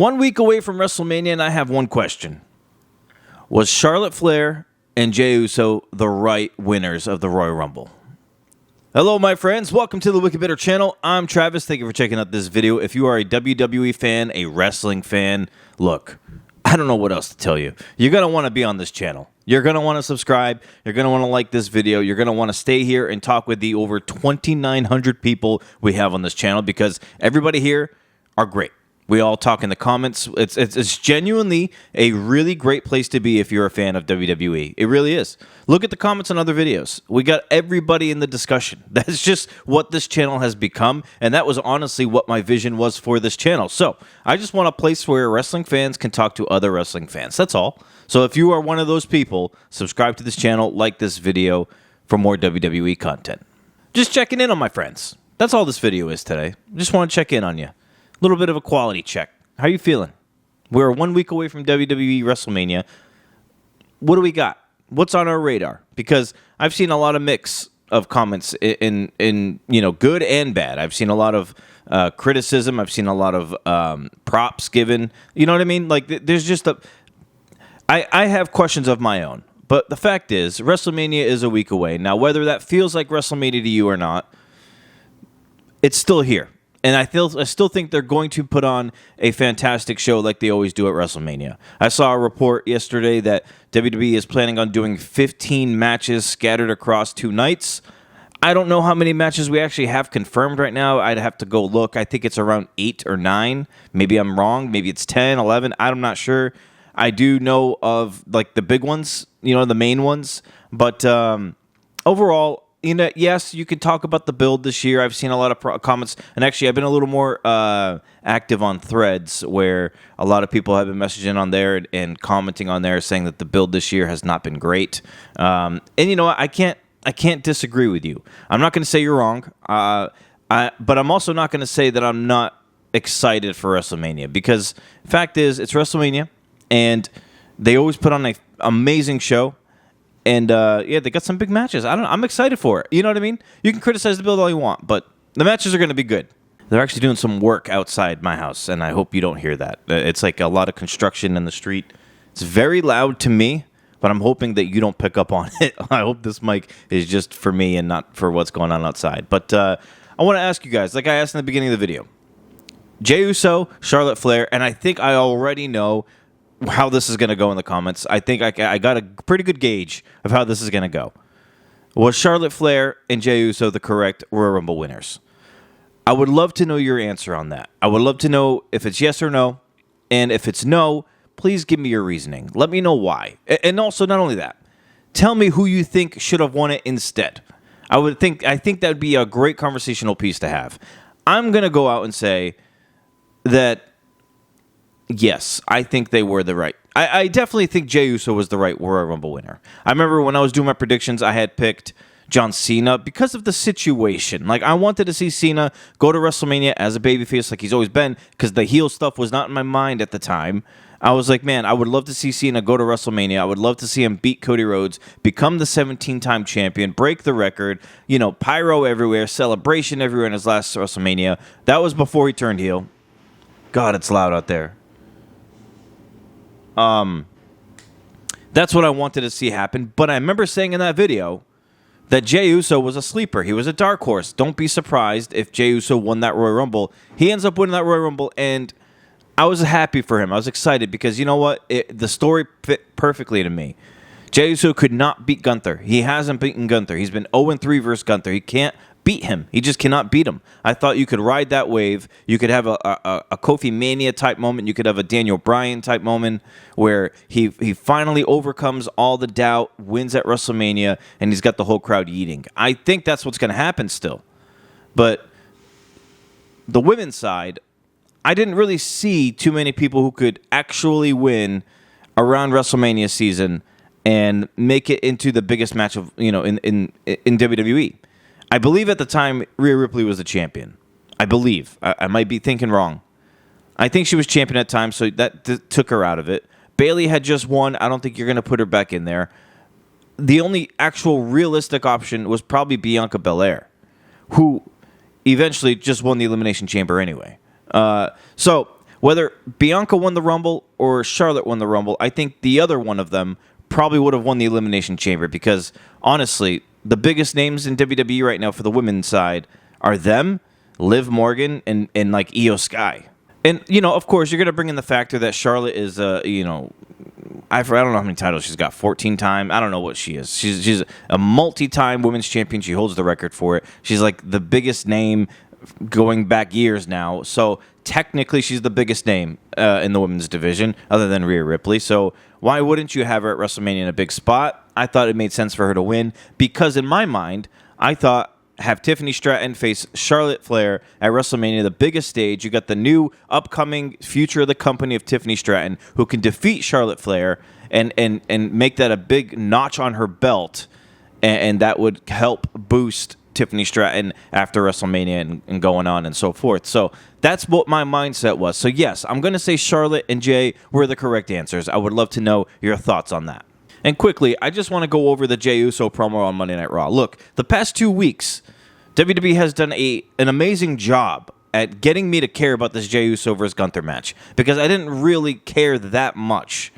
1 week away from WrestleMania, and I have one question. Was Charlotte Flair and Jey Uso the right winners of the Royal Rumble? Hello, my friends. Welcome to the Wicked Bitter channel. I'm Travis. Thank you for checking out this video. If you are a WWE fan, a wrestling fan, look, I don't know what else to tell you. You're going to want to be on this channel. You're going to want to subscribe. You're going to want to like this video. You're going to want to stay here and talk with the over 2,900 people we have on this channel because everybody here are great. We all talk in the comments. It's genuinely a really great place to be if you're a fan of WWE. It really is. Look at the comments on other videos. We got everybody in the discussion. That's just what this channel has become, and that was honestly what my vision was for this channel. So I just want a place where wrestling fans can talk to other wrestling fans. That's all. So if you are one of those people, subscribe to this channel, like this video for more WWE content. Just checking in on my friends. That's all this video is today. Just want to check in on you. Little bit of a quality check. How you feeling? We're 1 week away from WWE WrestleMania. What do we got? What's on our radar? Because I've seen a lot of mix of comments in good and bad. I've seen a lot of criticism. I've seen a lot of props given. You know what I mean? Like there's just I have questions of my own. But the fact is, WrestleMania is a week away. Now, whether that feels like WrestleMania to you or not, it's still here. And I still think they're going to put on a fantastic show like they always do at WrestleMania. I saw a report yesterday that WWE is planning on doing 15 matches scattered across 2 nights. I don't know how many matches we actually have confirmed right now. I'd have to go look. I think it's around 8 or 9. Maybe I'm wrong. Maybe it's 10, 11. I'm not sure. I do know of like the big ones, the main ones. But overall, yes, you could talk about the build this year. I've seen a lot of comments, and actually I've been a little more active on Threads where a lot of people have been messaging on there and commenting on there saying that the build this year has not been great. And you know what? I can't disagree with you. I'm not going to say you're wrong, but I'm also not going to say that I'm not excited for WrestleMania because the fact is it's WrestleMania, and they always put on an amazing show. And, they got some big matches. I'm excited for it. You know what I mean? You can criticize the build all you want, but the matches are going to be good. They're actually doing some work outside my house, and I hope you don't hear that. It's like a lot of construction in the street. It's very loud to me, but I'm hoping that you don't pick up on it. I hope this mic is just for me and not for what's going on outside. But I want to ask you guys, like I asked in the beginning of the video, Jey Uso, Charlotte Flair, and I think I already know how this is going to go in the comments. I think I got a pretty good gauge of how this is going to go. Was Charlotte Flair and Jey Uso the correct Royal Rumble winners? I would love to know your answer on that. I would love to know if it's yes or no. And if it's no, please give me your reasoning. Let me know why. And also, not only that, tell me who you think should have won it instead. I think that would be a great conversational piece to have. I'm going to go out and say that yes, I think they were the right. I definitely think Jey Uso was the right Royal Rumble winner. I remember when I was doing my predictions, I had picked John Cena because of the situation. Like, I wanted to see Cena go to WrestleMania as a babyface like he's always been because the heel stuff was not in my mind at the time. I was like, man, I would love to see Cena go to WrestleMania. I would love to see him beat Cody Rhodes, become the 17-time champion, break the record, pyro everywhere, celebration everywhere in his last WrestleMania. That was before he turned heel. God, it's loud out there. That's what I wanted to see happen. But I remember saying in that video that Jey Uso was a sleeper. He was a dark horse. Don't be surprised if Jey Uso won that Royal Rumble. He ends up winning that Royal Rumble, and I was happy for him. I was excited because you know what? The story fit perfectly to me. Jey Uso could not beat Gunther. He hasn't beaten Gunther. He's been 0-3 versus Gunther. He can't beat him. He just cannot beat him. I thought you could ride that wave. You could have a Kofi Mania type moment. You could have a Daniel Bryan type moment where he finally overcomes all the doubt, wins at WrestleMania, and he's got the whole crowd eating. I think that's what's going to happen still. But the women's side, I didn't really see too many people who could actually win around WrestleMania season and make it into the biggest match of in WWE. I believe at the time Rhea Ripley was the champion. I believe. I might be thinking wrong. I think she was champion at times, so that took her out of it. Bayley had just won. I don't think you're going to put her back in there. The only actual realistic option was probably Bianca Belair, who eventually just won the Elimination Chamber anyway. So whether Bianca won the Rumble or Charlotte won the Rumble, I think the other one of them probably would have won the Elimination Chamber because, honestly, the biggest names in WWE right now for the women's side are them, Liv Morgan, and like Io Sky. And, of course, you're going to bring in the factor that Charlotte is, I don't know how many titles she's got, 14 time. I don't know what she is. She's a multi-time women's champion. She holds the record for it. She's like the biggest name going back years now. So technically she's the biggest name in the women's division other than Rhea Ripley. So why wouldn't you have her at WrestleMania in a big spot? I thought it made sense for her to win because in my mind, I thought have Tiffany Stratton face Charlotte Flair at WrestleMania, the biggest stage. You got the new upcoming future of the company of Tiffany Stratton who can defeat Charlotte Flair and make that a big notch on her belt. And that would help boost Tiffany Stratton after WrestleMania and going on and so forth. So that's what my mindset was. So yes, I'm going to say Charlotte and Jay were the correct answers. I would love to know your thoughts on that. And quickly, I just want to go over the Jey Uso promo on Monday Night Raw. Look, the past 2 weeks, WWE has done an amazing job at getting me to care about this Jey Uso versus Gunther match because I didn't really care that much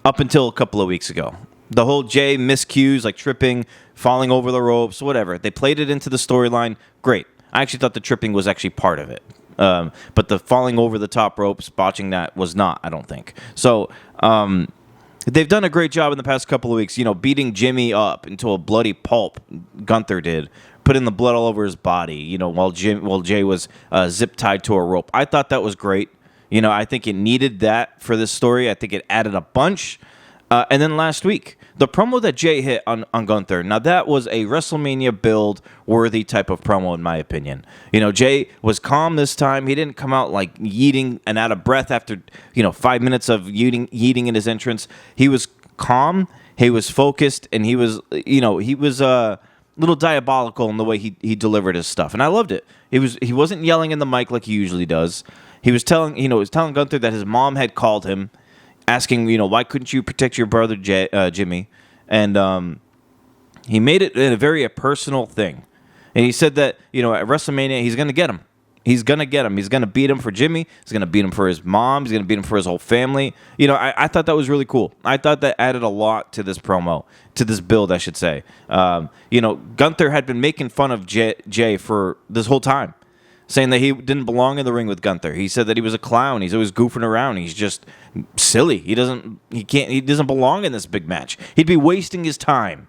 up until a couple of weeks ago. The whole Jey miscues, like tripping, falling over the ropes, whatever. They played it into the storyline. Great. I actually thought the tripping was actually part of it. But the falling over the top ropes, botching that was not, I don't think. So, they've done a great job in the past couple of weeks, beating Jimmy up into a bloody pulp. Gunther did, putting the blood all over his body, while Jey was zip tied to a rope. I thought that was great. I think it needed that for this story. I think it added a bunch. And then last week, the promo that Jey hit on Gunther, now that was a WrestleMania build-worthy type of promo, in my opinion. Jey was calm this time. He didn't come out like yeeting and out of breath after, 5 minutes of yeeting in his entrance. He was calm, he was focused, and he was a little diabolical in the way he delivered his stuff. And I loved it. He wasn't yelling in the mic like he usually does. He was telling Gunther that his mom had called him, asking, why couldn't you protect your brother Jimmy? And he made it a very personal thing. And he said that, at WrestleMania, he's going to get him. He's going to get him. He's going to beat him for Jimmy. He's going to beat him for his mom. He's going to beat him for his whole family. I thought that was really cool. I thought that added a lot to this promo, to this build, I should say. Gunther had been making fun of Jey for this whole time, saying that he didn't belong in the ring with Gunther. He said that he was a clown. He's always goofing around. He's just silly. He doesn't belong in this big match. He'd be wasting his time.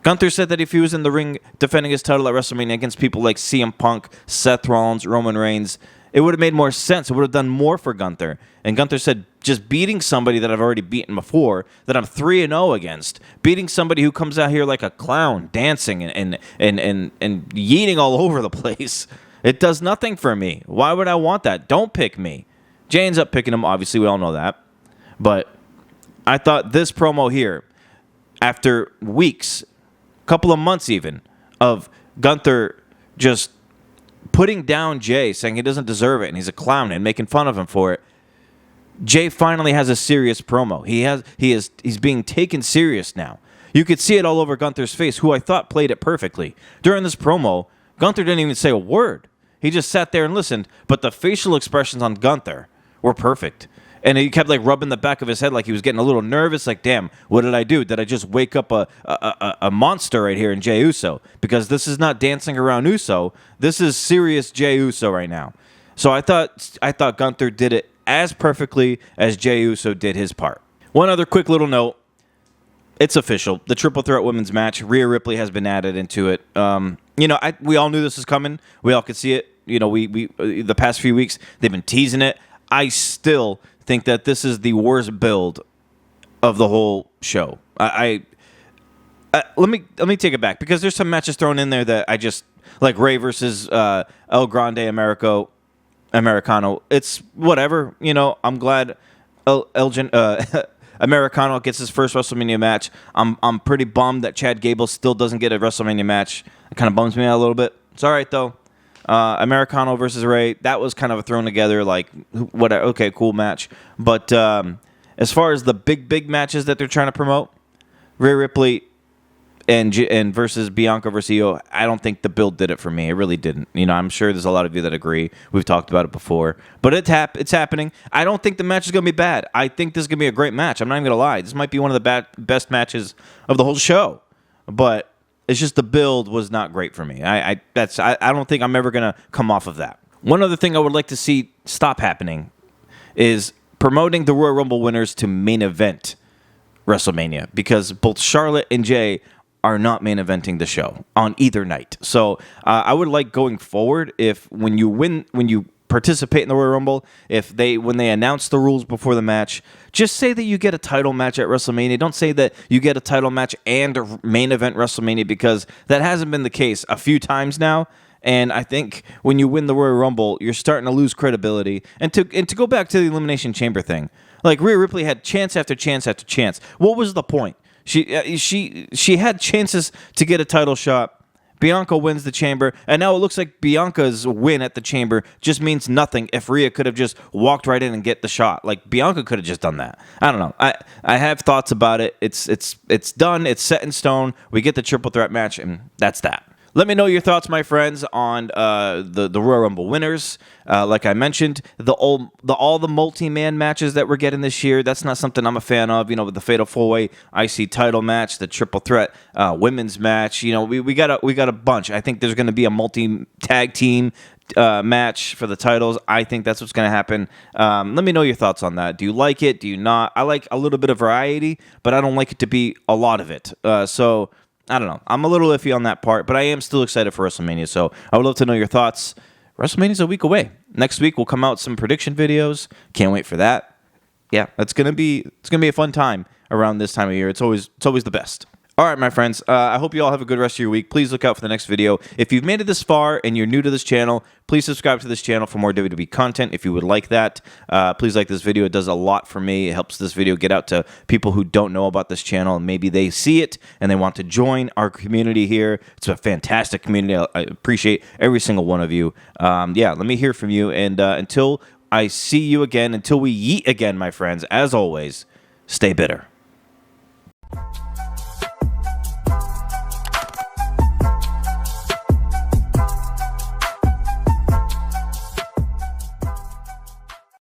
Gunther said that if he was in the ring defending his title at WrestleMania against people like CM Punk, Seth Rollins, Roman Reigns, it would have made more sense. It would have done more for Gunther. And Gunther said, just beating somebody that I've already beaten before, that I'm 3-0 against, beating somebody who comes out here like a clown, dancing and yeeting all over the place, it does nothing for me. Why would I want that? Don't pick me. Jey ends up picking him, obviously, we all know that. But I thought this promo here, after weeks, couple of months even, of Gunther just putting down Jey, saying he doesn't deserve it and he's a clown and making fun of him for it, Jey finally has a serious promo. He's being taken serious now. You could see it all over Gunther's face, who I thought played it perfectly. During this promo, Gunther didn't even say a word. He just sat there and listened, but the facial expressions on Gunther were perfect. And he kept rubbing the back of his head like he was getting a little nervous, like, damn, what did I do? Did I just wake up a monster right here in Jey Uso? Because this is not dancing around Uso. This is serious Jey Uso right now. So I thought Gunther did it as perfectly as Jey Uso did his part. One other quick little note. It's official. The Triple Threat Women's match, Rhea Ripley has been added into it. We all knew this was coming. We all could see it. We the past few weeks, they've been teasing it. I still think that this is the worst build of the whole show. Let me take it back because there's some matches thrown in there that I just like. Ray versus El Grande Americano. It's whatever. I'm glad Elgin Americano gets his first WrestleMania match. I'm pretty bummed that Chad Gable still doesn't get a WrestleMania match. It kind of bums me out a little bit. It's all right though. Americano versus Ray, that was kind of a thrown together, okay, cool match. But as far as the big matches that they're trying to promote, Rhea Ripley, and versus Bianca versus Io, I don't think the build did it for me. It really didn't. I'm sure there's a lot of you that agree. We've talked about it before, but it's happening. I don't think the match is going to be bad. I think this is going to be a great match. I'm not even going to lie. This might be one of the best matches of the whole show, but it's just the build was not great for me. I don't think I'm ever going to come off of that. One other thing I would like to see stop happening is promoting the Royal Rumble winners to main event WrestleMania, because both Charlotte and Jay are not main eventing the show on either night. So I would like going forward, if when you participate in the Royal Rumble, when they announce the rules before the match, just say that you get a title match at WrestleMania. Don't say that you get a title match and a main event WrestleMania, because that hasn't been the case a few times now. And I think when you win the Royal Rumble, you're starting to lose credibility. And to go back to the Elimination Chamber thing, like Rhea Ripley had chance after chance after chance. What was the point? She had chances to get a title shot. Bianca wins the Chamber, and now it looks like Bianca's win at the Chamber just means nothing if Rhea could have just walked right in and get the shot. Like, Bianca could have just done that. I don't know. I have thoughts about it. It's done. It's set in stone. We get the triple threat match, and that's that. Let me know your thoughts, my friends, on the Royal Rumble winners. Like I mentioned, all the multi-man matches that we're getting this year, that's not something I'm a fan of. With the Fatal 4-Way IC title match, the triple threat women's match. We got a bunch. I think there's going to be a multi-tag team match for the titles. I think that's what's going to happen. Let me know your thoughts on that. Do you like it? Do you not? I like a little bit of variety, but I don't like it to be a lot of it. So I don't know. I'm a little iffy on that part, but I am still excited for WrestleMania, so I would love to know your thoughts. WrestleMania's a week away. Next week we'll come out with some prediction videos. Can't wait for that. Yeah, it's gonna be a fun time around this time of year. It's always the best. All right, my friends, I hope you all have a good rest of your week. Please look out for the next video. If you've made it this far and you're new to this channel, please subscribe to this channel for more WWE content if you would like that. Please like this video. It does a lot for me. It helps this video get out to people who don't know about this channel, and maybe they see it and they want to join our community here. It's a fantastic community. I appreciate every single one of you. Let me hear from you. And until I see you again, until we yeet again, my friends, as always, stay bitter.